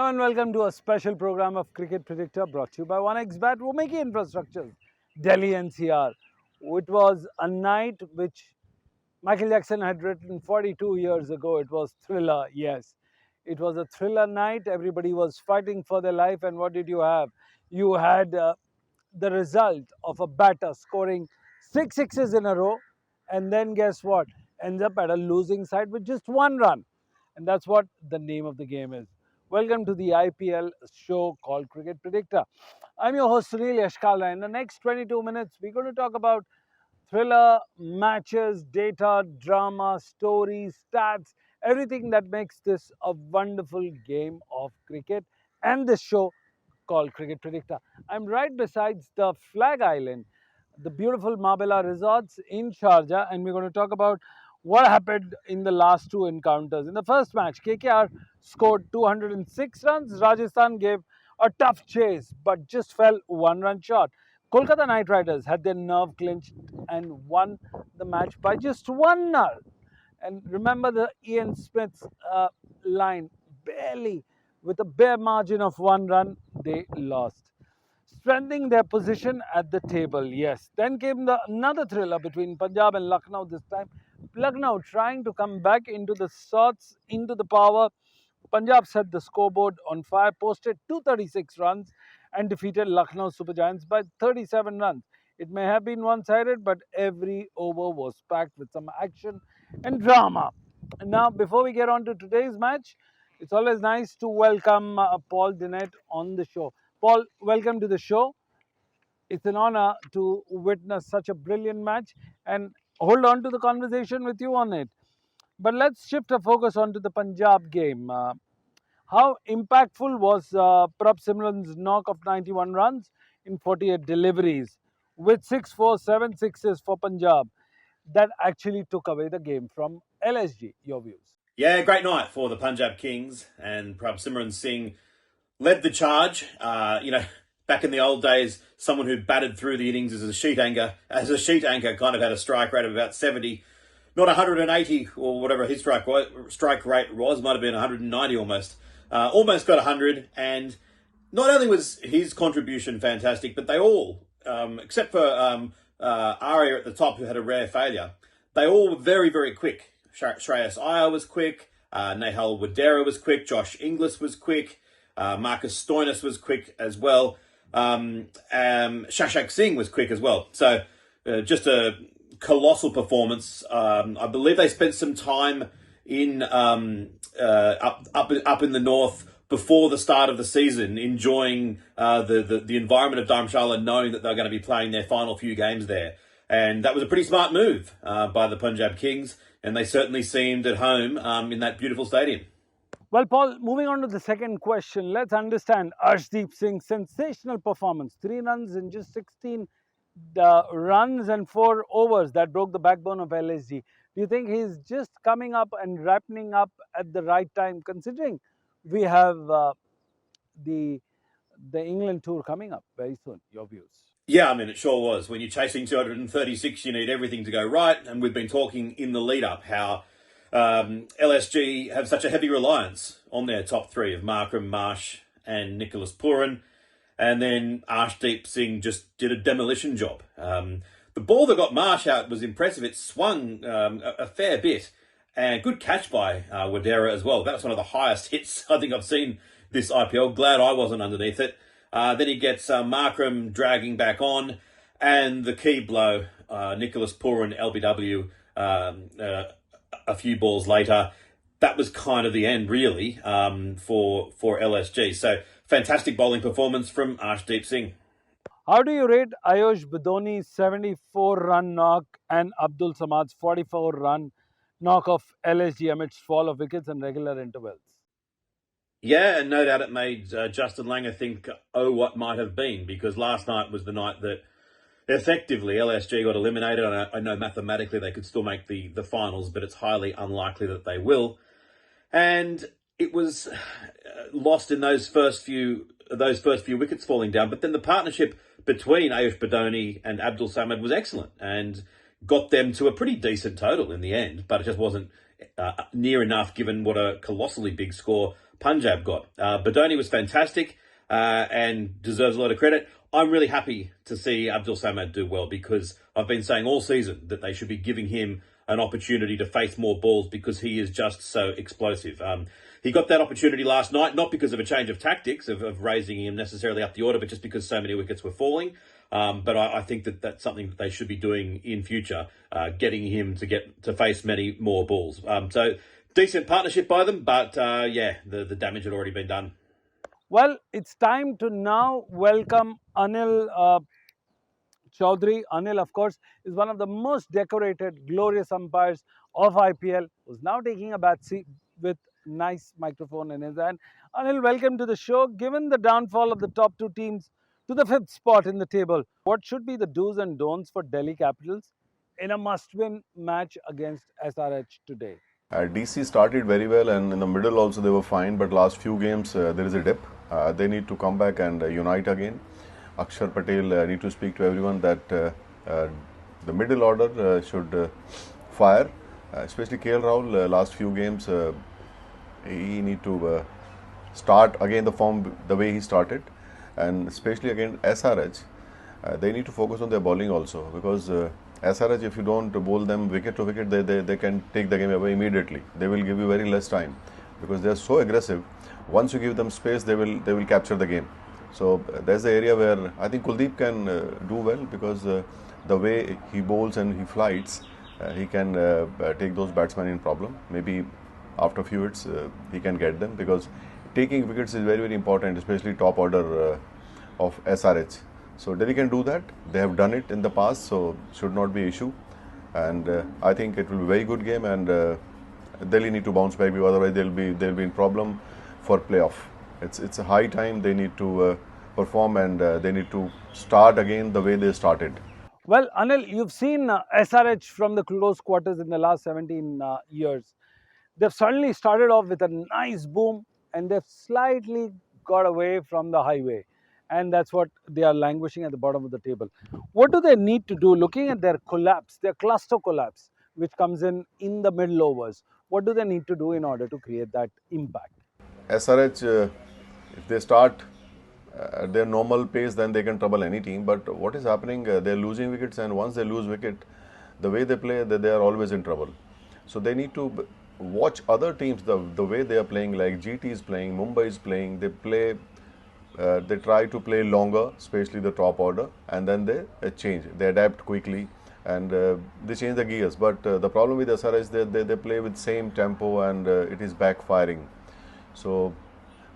Hello and welcome to a special program of Cricket Predictor brought to you by 1xBet, Womeki Infrastructure, Delhi NCR. It was a night which Michael Jackson had written 42 years ago. It was thriller, yes. It was a thriller night. Everybody was fighting for their life. And what did you have? You had the result of a batter scoring 6 sixes in a row. And then guess what? Ends up at a losing side with just one run. And that's what the name of the game is. Welcome to the IPL show called Cricket Predictor. I'm your host Sunil Yashkala. In the next 22 minutes, we're going to talk about thriller, matches, data, drama, stories, stats, everything that makes this a wonderful game of cricket and this show called Cricket Predictor. I'm right beside the Flag Island, the beautiful Marbella Resorts in Sharjah, and we're going to talk about what happened in the last two encounters. In the first match, KKR scored 206 runs. Rajasthan gave a tough chase but just fell one run short. Kolkata Knight Riders had their nerve clinched and won the match by just 1-0. And remember the Ian Smith's line, barely with a bare margin of one run, they lost. Strengthening their position at the table, yes. Then came another thriller between Punjab and Lucknow this time. Lucknow trying to come back into the sorts, into the power. Punjab set the scoreboard on fire, posted 236 runs and defeated Lucknow Super Giants by 37 runs. It may have been one-sided, but every over was packed with some action and drama. And now, before we get on to today's match, it's always nice to welcome Paul Dinette on the show. Paul, welcome to the show. It's an honor to witness such a brilliant match and hold on to the conversation with you on it. But let's shift our focus onto the Punjab game. How impactful was Prabh Simran's knock of 91 runs in 48 deliveries with 6-4, 7 sixes for Punjab that actually took away the game from LSG? Your views? Yeah, great night for the Punjab Kings, and Prabh Simran Singh led the charge. Back in the old days, someone who batted through the innings as a sheet anchor kind of had a strike rate of about 70, not 180 or whatever his strike rate was, might have been 190 almost. Almost got 100, and not only was his contribution fantastic, but they all, except for Arya at the top, who had a rare failure, they all were very, very quick. Shreyas Iyer was quick, Nehal Wadera was quick, Josh Inglis was quick, Marcus Stoinis was quick as well. Shashak Singh was quick as well. So just a colossal performance. I believe they spent some time in up in the north before the start of the season, enjoying the environment of Dharamshala, knowing that they're going to be playing their final few games there. And that was a pretty smart move by the Punjab Kings, and they certainly seemed at home in that beautiful stadium. Well, Paul, moving on to the second question, let's understand Arshdeep Singh's sensational performance. 3 runs in just 16 runs and 4 overs that broke the backbone of LSG. Do you think he's just coming up and wrapping up at the right time, considering we have the England tour coming up very soon? Your views? Yeah, I mean, it sure was. When you're chasing 236, you need everything to go right. And we've been talking in the lead up how LSG have such a heavy reliance on their top three of Markram, Marsh and Nicholas Pooran. And then Arshdeep Singh just did a demolition job. The ball that got Marsh out was impressive. It swung a fair bit. And good catch by Wadera as well. That was one of the highest hits I think I've seen this IPL. Glad I wasn't underneath it. Then he gets Markram dragging back on. And the key blow, Nicholas Pooran, LBW, a few balls later, that was kind of the end, really, for LSG. So, fantastic bowling performance from Arshdeep Singh. How do you rate Ayush Badoni's 74-run knock and Abdul Samad's 44-run knock of LSG amidst fall of wickets and regular intervals? Yeah, and no doubt it made Justin Langer think, oh, what might have been, because last night was the night that effectively LSG got eliminated. I know mathematically they could still make the finals, but it's highly unlikely that they will. And it was lost in those first few wickets falling down. But then the partnership between Ayush Badoni and Abdul Samad was excellent and got them to a pretty decent total in the end. But it just wasn't near enough given what a colossally big score Punjab got. Badoni was fantastic and deserves a lot of credit. I'm really happy to see Abdul Samad do well because I've been saying all season that they should be giving him an opportunity to face more balls because he is just so explosive. He got that opportunity last night, not because of a change of tactics of raising him necessarily up the order, but just because so many wickets were falling. But I think that that's something that they should be doing in future, getting him to face many more balls. So decent partnership by them, but the damage had already been done. Well, it's time to now welcome Anil Chaudhary. Anil, of course, is one of the most decorated, glorious umpires of IPL, who's now taking a back seat with nice microphone in his hand. Anil, welcome to the show. Given the downfall of the top two teams to the fifth spot in the table, what should be the do's and don'ts for Delhi Capitals in a must-win match against SRH today? DC started very well, and in the middle also they were fine, but last few games there is a dip. They need to come back and unite again. Akshar Patel need to speak to everyone that the middle order should fire, especially KL Rahul. Last few games he need to start again the form the way he started, and especially against SRH they need to focus on their bowling also, because SRH, if you don't bowl them wicket to wicket, they can take the game away immediately. They will give you very less time because they are so aggressive. Once you give them space, they will capture the game. So there's the area where I think Kuldeep can do well, because the way he bowls and he flights, he can take those batsmen in problem. Maybe after a few hits he can get them, because taking wickets is very important, especially top order of SRH. So Delhi can do that. They have done it in the past, so should not be an issue. And I think it will be a very good game, and Delhi need to bounce back, because otherwise they'll be in problem for playoff. It's a high time they need to perform, and they need to start again the way they started. Well, Anil, you've seen SRH from the close quarters in the last 17 years. They've suddenly started off with a nice boom, and they've slightly got away from the highway. And that's what they are languishing at the bottom of the table. What do they need to do, looking at their collapse, their cluster collapse, which comes in the middle overs? What do they need to do in order to create that impact? SRH, if they start at their normal pace, then they can trouble any team. But what is happening, they're losing wickets, and once they lose wicket, the way they play, they are always in trouble. So they need to watch other teams, the way they are playing, like GT is playing, Mumbai is playing. They try to play longer, especially the top order, and then they change. They adapt quickly, and they change the gears. But the problem with SRH, they play with same tempo, and it is backfiring. So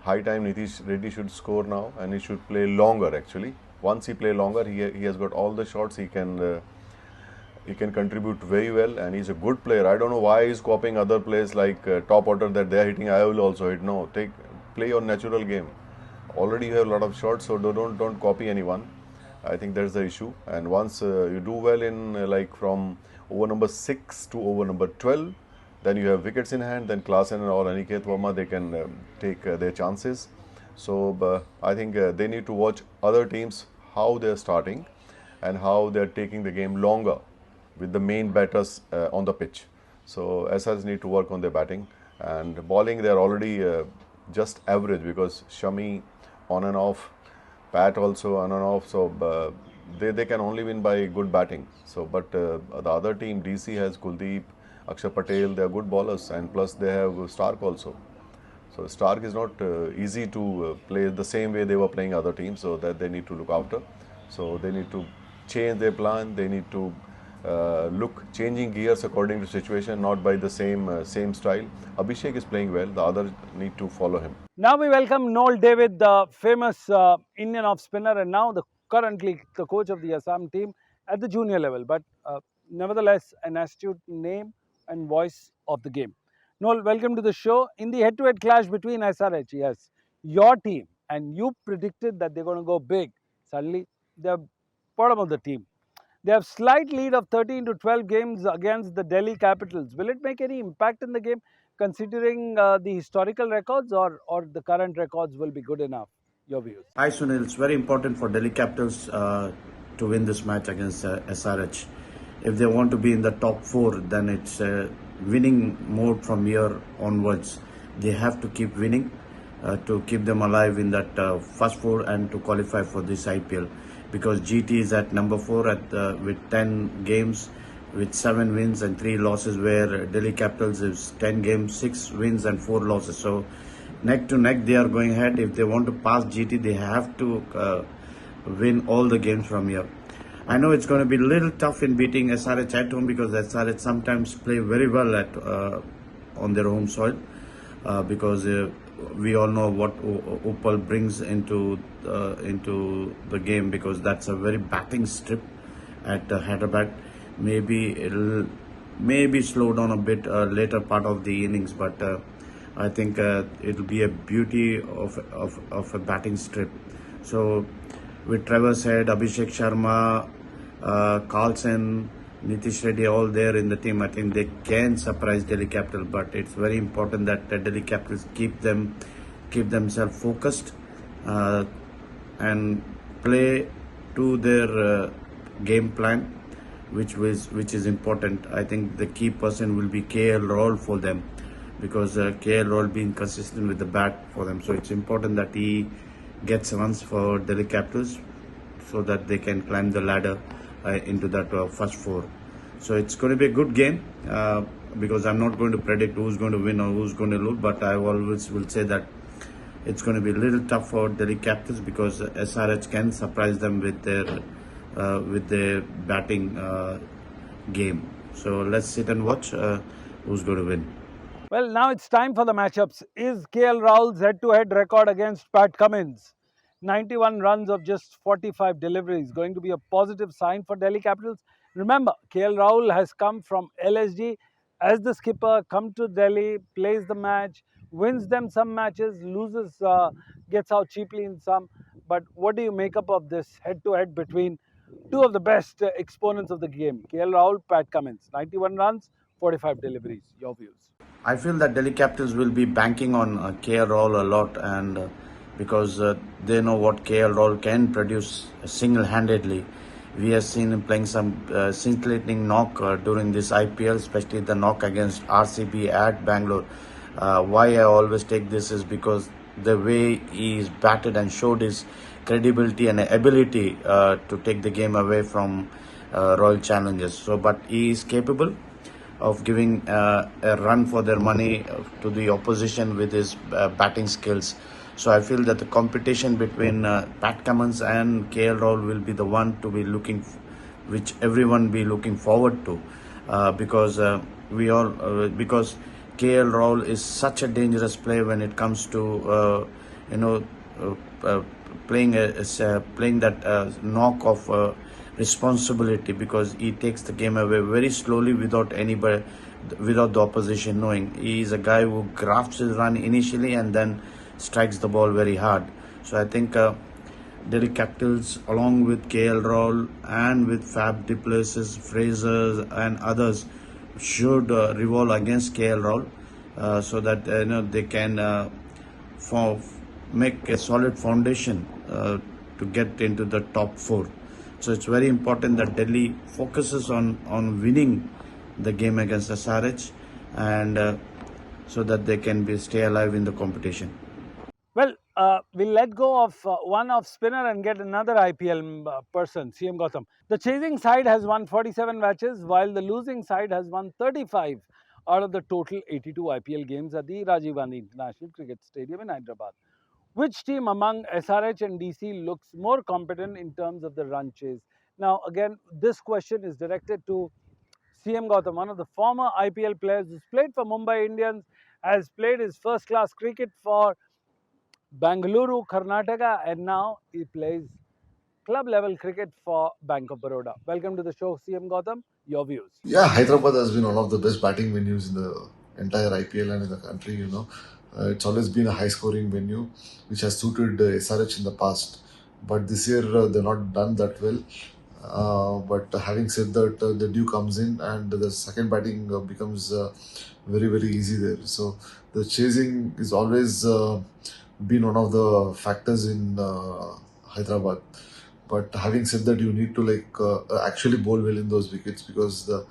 high time Nitish Reddy should score now, and he should play longer actually. Once he play longer, he has got all the shots. He can contribute very well, and he's a good player. I don't know why he's copying other players like top order that they are hitting. I will also hit. No, play your natural game. Already you have a lot of shots, so don't copy anyone. I think that's the issue. And once you do well in like from over number 6 to over number 12, then you have wickets in hand. Then Klaasen or Aniket Verma, they can take their chances. So I think they need to watch other teams, how they are starting and how they are taking the game longer with the main batters on the pitch. So SRs need to work on their batting, and bowling they are already just average, because Shami on and off, Pat also on and off. So they can only win by good batting. So but the other team, DC has Kuldeep, Akshar Patel, they are good bowlers, and plus they have Stark also. So Stark is not easy to play the same way they were playing other teams, so that they need to look after. So they need to change their plan. They need to changing gears according to situation, not by the same style. Abhishek is playing well. The others need to follow him. Now we welcome Noel David, the famous Indian off spinner, and now currently the coach of the Assam team at the junior level, but nevertheless an astute name and voice of the game. Noel, welcome to the show. In the head-to-head clash between SRH, yes, your team, and you predicted that they're going to go big. Suddenly, they're bottom of the team. They have slight lead of 13 to 12 games against the Delhi Capitals. Will it make any impact in the game, considering the historical records, or the current records will be good enough? Your views? Hi Sunil, it's very important for Delhi Capitals to win this match against SRH. If they want to be in the top 4, then it's winning mode from here onwards. They have to keep winning. to keep them alive in that first four and to qualify for this IPL, because GT is at number 4 with 10 games with 7 wins and 3 losses, where Delhi Capitals is 10 games, 6 wins and 4 losses. So neck to neck they are going ahead. If they want to pass GT, they have to win all the games from here. I know it's going to be a little tough in beating SRH at home, because SRH sometimes play very well on their home soil, because we all know what Uppal brings into the game, because that's a very batting strip at Hyderabad. Maybe it'll slow down a bit later part of the innings, but I think it'll be a beauty of a batting strip. So with Travis Head, Abhishek Sharma, Carlson, Nitish Reddy, all there in the team, I think they can surprise Delhi Capital. But it's very important that Delhi Capitals keep themselves focused and play to their game plan, which is important. I think the key person will be KL Rahul for them, because KL Rahul being consistent with the bat for them. So it's important that he gets runs for Delhi Capitals, so that they can climb the ladder into that first 4. So it's going to be a good game, because I'm not going to predict who's going to win or who's going to lose, but I always will say that it's going to be a little tough for Delhi Capitals, because SRH can surprise them with their batting game. So let's sit and watch who's going to win. Well, now it's time for the matchups. Is KL Rahul's head-to-head record against Pat Cummins, 91 runs of just 45 deliveries, going to be a positive sign for Delhi Capitals? Remember, KL Rahul has come from LSG as the skipper, come to Delhi, plays the match, wins them some matches, loses, gets out cheaply in some. But what do you make up of this head-to-head between two of the best exponents of the game, KL Rahul, Pat Cummins? 91 runs, 45 deliveries. Your views? I feel that Delhi Capitals will be banking on KL Rahul a lot, and because they know what KL Rahul can produce single-handedly. We have seen him playing some scintillating knock during this IPL, especially the knock against RCB at Bangalore. Why I always take this is because the way he's batted and showed his credibility and ability to take the game away from Royal Challengers. So, but he is capable of giving a run for their money to the opposition with his batting skills. So I feel that the competition between Pat Cummins and KL Rahul will be the one to be which everyone be looking forward to, because because KL Rahul is such a dangerous player when it comes to playing that knock of responsibility, because he takes the game away very slowly without the opposition knowing. He is a guy who grafts his run initially and then strikes the ball very hard. So I think Delhi Capitals, along with KL Rahul and with Fab du Plessis, Fraser and others, should revolve against KL Rahul, so that they can make a solid foundation to get into the top 4. So it's very important that Delhi focuses on winning the game against SRH, and so that they can stay alive in the competition. Well, we'll let go of one off spinner and get another IPL person, CM Gautam. The chasing side has won 47 matches, while the losing side has won 35 out of the total 82 IPL games at the Rajiv Gandhi International Cricket Stadium in Hyderabad. Which team among SRH and DC looks more competent in terms of the run chase? Now, again, this question is directed to CM Gautam, one of the former IPL players who's played for Mumbai Indians, has played his first-class cricket for Bengaluru, Karnataka, and now he plays club-level cricket for Bank of Baroda. Welcome to the show, CM Gautam. Your views? Yeah, Hyderabad has been one of the best batting venues in the entire IPL and in the country, it's always been a high-scoring venue, which has suited SRH in the past. But this year, they've not done that well. But having said that, the dew comes in and the second batting becomes very, very easy there. So the chasing is always been one of the factors in Hyderabad. But having said that, you need to actually bowl well in those wickets, because the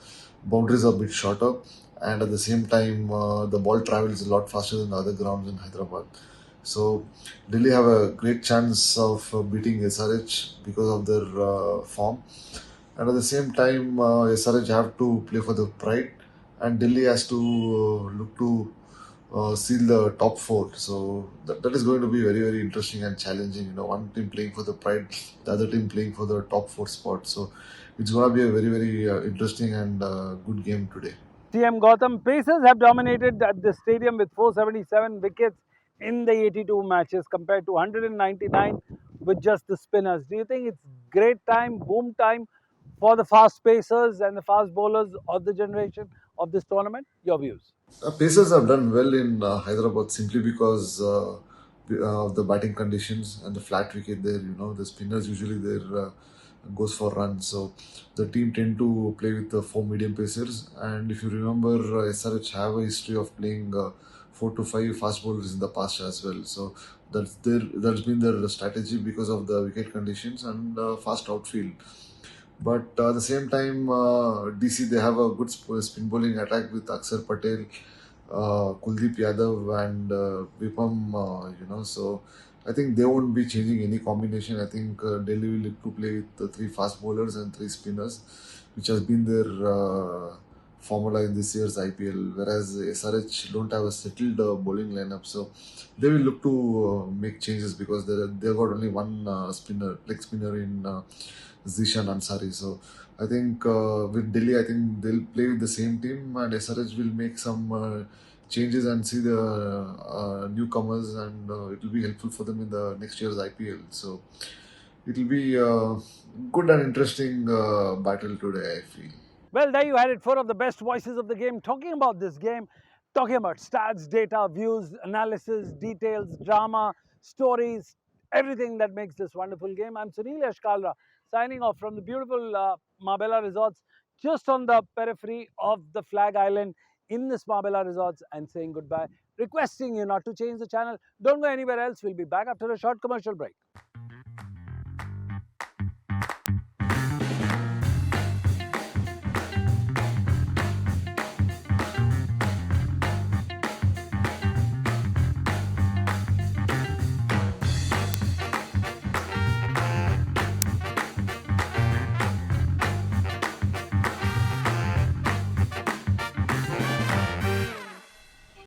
boundaries are a bit shorter, and at the same time, the ball travels a lot faster than the other grounds in Hyderabad. So Delhi have a great chance of beating SRH because of their form. And at the same time, SRH have to play for the pride, and Delhi has to look to seal the top four. So that is going to be very, very interesting and challenging. One team playing for the pride, the other team playing for the top four spot. So it's going to be a very, very interesting and good game today. CM Gautam, Pacers have dominated at the stadium with 477 wickets in the 82 matches compared to 199 with just the spinners. Do you think it's great time, boom time for the fast pacers and the fast bowlers of the generation of this tournament? Your views? Pacers have done well in Hyderabad simply because of the batting conditions and the flat wicket there. The spinners usually there goes for runs, so the team tend to play with the four medium pacers. And if you remember, SRH have a history of playing 4 to 5 fast bowlers in the past as well. So that's been their strategy because of the wicket conditions and fast outfield. But at the same time, DC they have a good spin bowling attack with Akshar Patel, Kuldeep Yadav, and Vipam. So I think they won't be changing any combination. I think Delhi will look to play with the 3 fast bowlers and 3 spinners, which has been their formula in this year's IPL. Whereas SRH don't have a settled bowling lineup, so they will look to make changes because they've got only one leg spinner in Zishan Ansari. So I think with Delhi, I think they'll play with the same team, and SRH will make some changes and see the newcomers, and it will be helpful for them in the next year's IPL. So it will be a good and interesting battle today, I feel. Well, there you had it. 4 of the best voices of the game talking about this game, talking about stats, data, views, analysis, details, drama, stories, everything that makes this wonderful game. I'm Sunil Yashkalra, signing off from the beautiful Marbella Resorts, just on the periphery of the Flag Island in this Marbella Resorts, and saying goodbye, requesting you not to change the channel. Don't go anywhere else. We'll be back after a short commercial break.